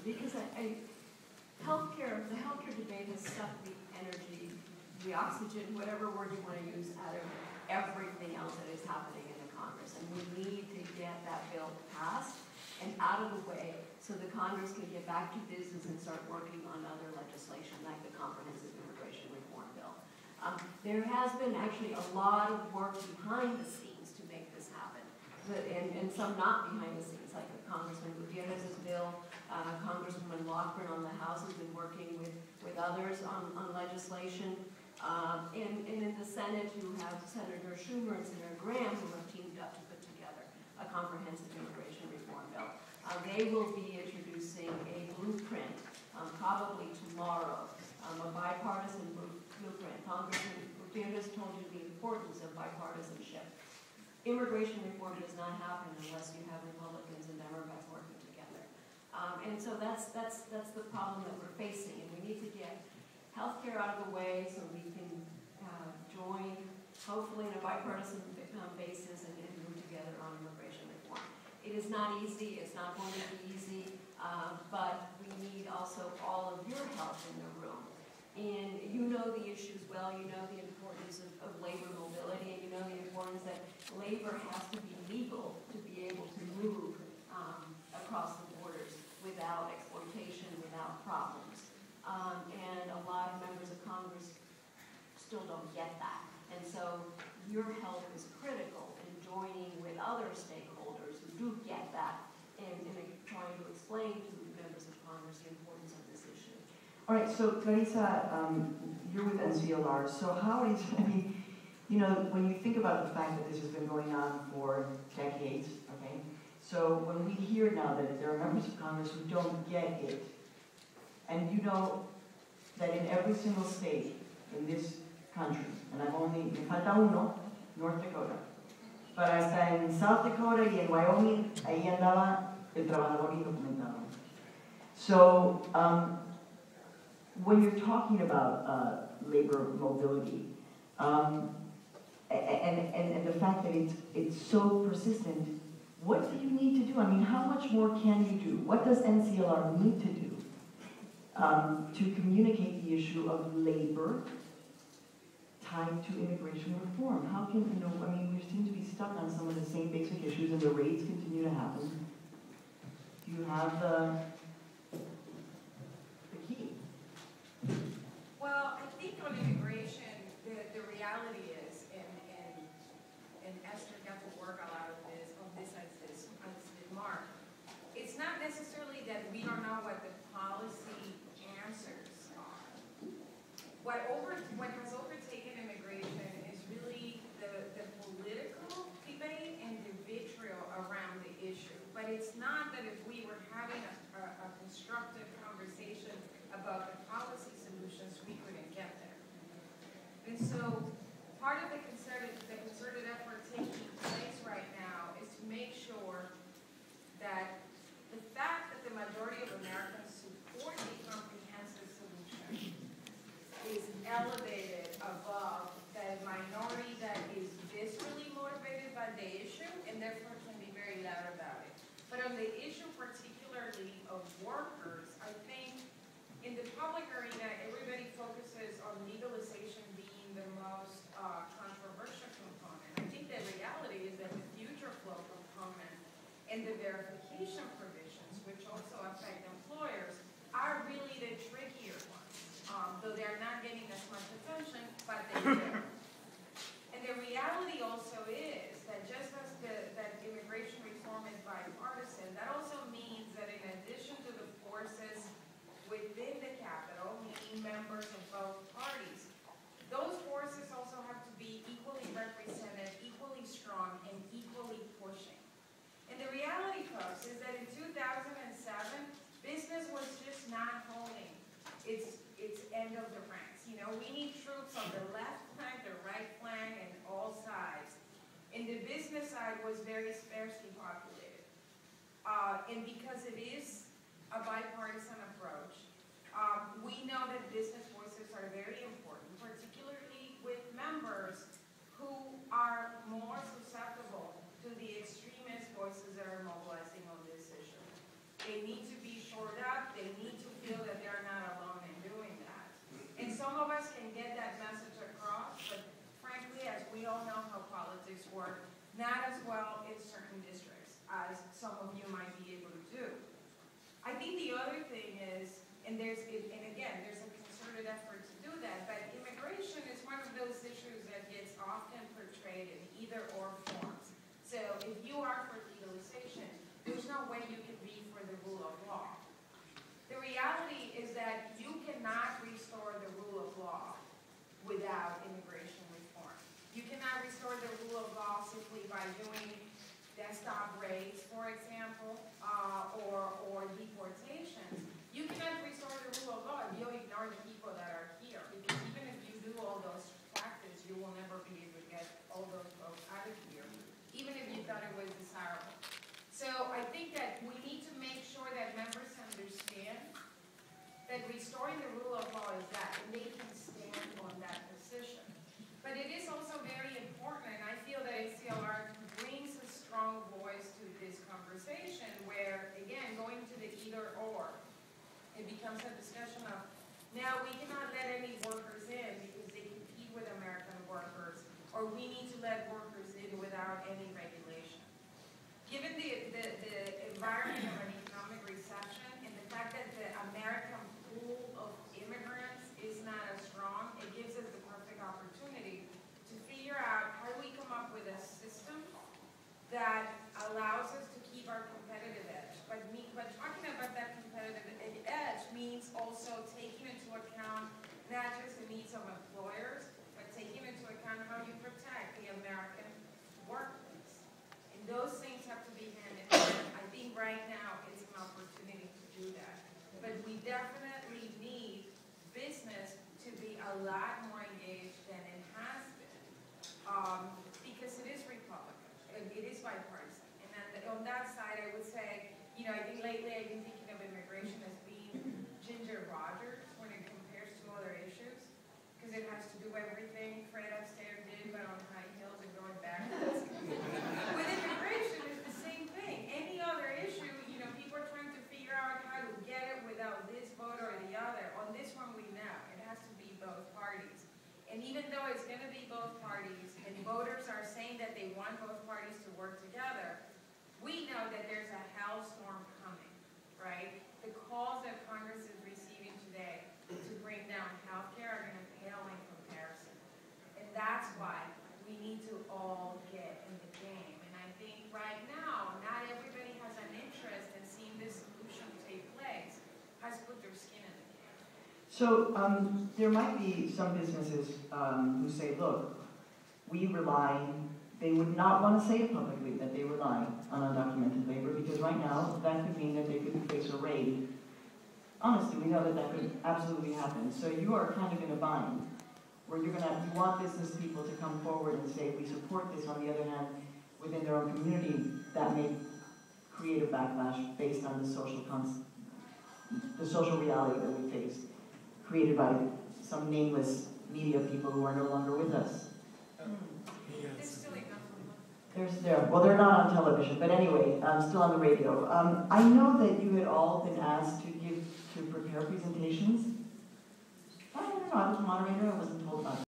because healthcare, the healthcare debate has sucked the energy, the oxygen, whatever word you want to use, out of everything else that is happening in the Congress. And we need to get that bill passed and out of the way so the Congress can get back to business and start working on other legislation like the Comprehensive Immigration Reform Bill. There has been actually a lot of work behind the scenes to make this happen, and some not behind the scenes, like Congressman Gutierrez's bill. Congresswoman Lochran on the House has been working with others on legislation. And in the Senate, you have Senator Schumer and Senator Graham who have teamed up to put together a comprehensive immigration reform bill. They will be introducing a blueprint, probably tomorrow, a bipartisan blueprint. Congressman Gutierrez told you the importance of bipartisanship. Immigration reform does not happen unless you have Republicans and Democrats working together. And so that's the problem that we're facing, and we need to get healthcare out of the way so we can join, hopefully in a bipartisan basis, and move together on immigration reform. It is not easy, it's not going to be easy, but we need also all of your help in the room. And you know the issues well, you know the importance of labor mobility, and you know the importance that labor has to be legal to be able to move across the borders without exploitation, without problems. And a lot of members of Congress still don't get that. And so your help is critical in joining with other stakeholders who do get that and trying to explain to members of Congress the importance of this issue. All right, so Clarissa, you're with NCLR, so how is, I mean, you know, when you think about the fact that this has been going on for decades, okay, so when we hear now that there are members of Congress who don't get it, and you know that in every single state in this country, and I've only, me falta uno, North Dakota, but hasta en South Dakota y en Wyoming, ahí andaba el trabajador indocumentado. So, when you're talking about labor mobility, and the fact that it's so persistent, what do you need to do? I mean, how much more can you do? What does NCLR need to do to communicate the issue of labor tied to immigration reform? How can, you know, I mean, we seem to be stuck on some of the same basic issues and the raids continue to happen. Do you have the key? Well, I think on immigration, the reality is, and Esther got to work a lot of this, as did Mark, it's not necessarily that we don't know what the policy answers are. What has overtaken immigration is really the political debate and the vitriol around the issue. But it's not that if we were having a constructive conversation about the policy solutions, we couldn't get there. And so part of the concerted effort taking place right now is to make sure that the fact that the majority of Americans support a comprehensive solution is elevated above the minority that is viscerally motivated by the issue and therefore can be very loud about it. But on the issue particularly of workers, I think in the public arena, everybody focuses on legalization being the most controversial component. I think the reality is that the future flow component and the verification provisions, which also affect employers, are really the trickier ones. Though they're not getting as much attention, but they do. And the reality also is that just as that immigration reform is bipartisan, that also means that in addition to the forces within the Capitol, meaning members of both parties, those forces also have to be equally represented, equally strong, and equally pushing. And the reality, folks, is that in 2007, business was just not holding its end of the ranks. You know, we need troops on the left flank, the right flank, and all sides. And the business side was very sparsely populated. And because it is a bipartisan approach, we know that business voices are very important, particularly with members who are more susceptible to the extremist voices that are mobilizing on this issue. They need to be shored up, they and again, there's a concerted effort to do that, but immigration is one of those issues that gets often portrayed in either or forms. So if you are for legalization, there's no way you can be for the rule of law. The reality is that you cannot restore the rule of law without immigration reform. You cannot restore the rule of law simply by doing desktop raids, for example, or deportations. You cannot restore the rule of law if you ignore the people that are here, because even if you do all those factors, you will never be able to get all those folks out of here, even if you thought it was desirable. So I think that we need to make sure that members understand that restoring the rule of law is that, and they can stand on that position. But it is also very important, and I feel that NCLR brings a strong voice to this conversation where, again, going to the either or, it becomes a discussion of, now we cannot let any workers in because they compete with American workers, or we need to let workers in without any regulation. Given the environment of an economic recession and the fact that the American pool of immigrants is not as strong, it gives us the perfect opportunity to figure out how do we come up with a system that allows us to keep our competitive edge. But talking about that competitive edge means also taking into account not just the needs of employers, but taking into account how you protect the American workplace. And those things have to be hand in hand. I think right now is an opportunity to do that. But we definitely need business to be a lot more engaged than it has been, because it is Republican, it is bipartisan. And then on that side, I would say, I think lately I've been thinking of immigration as being Ginger Rogers when it compares to other issues, because it has to do everything Fred Astaire did, but on high heels and going backwards. With immigration, it's the same thing. Any other issue, people are trying to figure out how to get it without this vote or the other. On this one, we know it has to be both parties. And even though it's going to be both parties, and voters are saying that they want both parties to work together, we know that there's a hellstorm coming, right? The calls that Congress is receiving today to bring down health care are going to pale in comparison. And that's why we need to all get in the game. And I think right now, not everybody has an interest in seeing this solution take place, has put their skin in the game. So there might be some businesses who say, look, they would not want to say it publicly that they rely on undocumented labor, because right now that could mean that they could face a raid. Honestly, we know that that could absolutely happen. So you are kind of in a bind, where you want business people to come forward and say, we support this. On the other hand, within their own community, that may create a backlash based on the social reality that we face, created by some nameless media people who are no longer with us. Well, they're not on television, but anyway, still on the radio. I know that you had all been asked to prepare presentations. I don't know, I was a moderator, I wasn't told about it.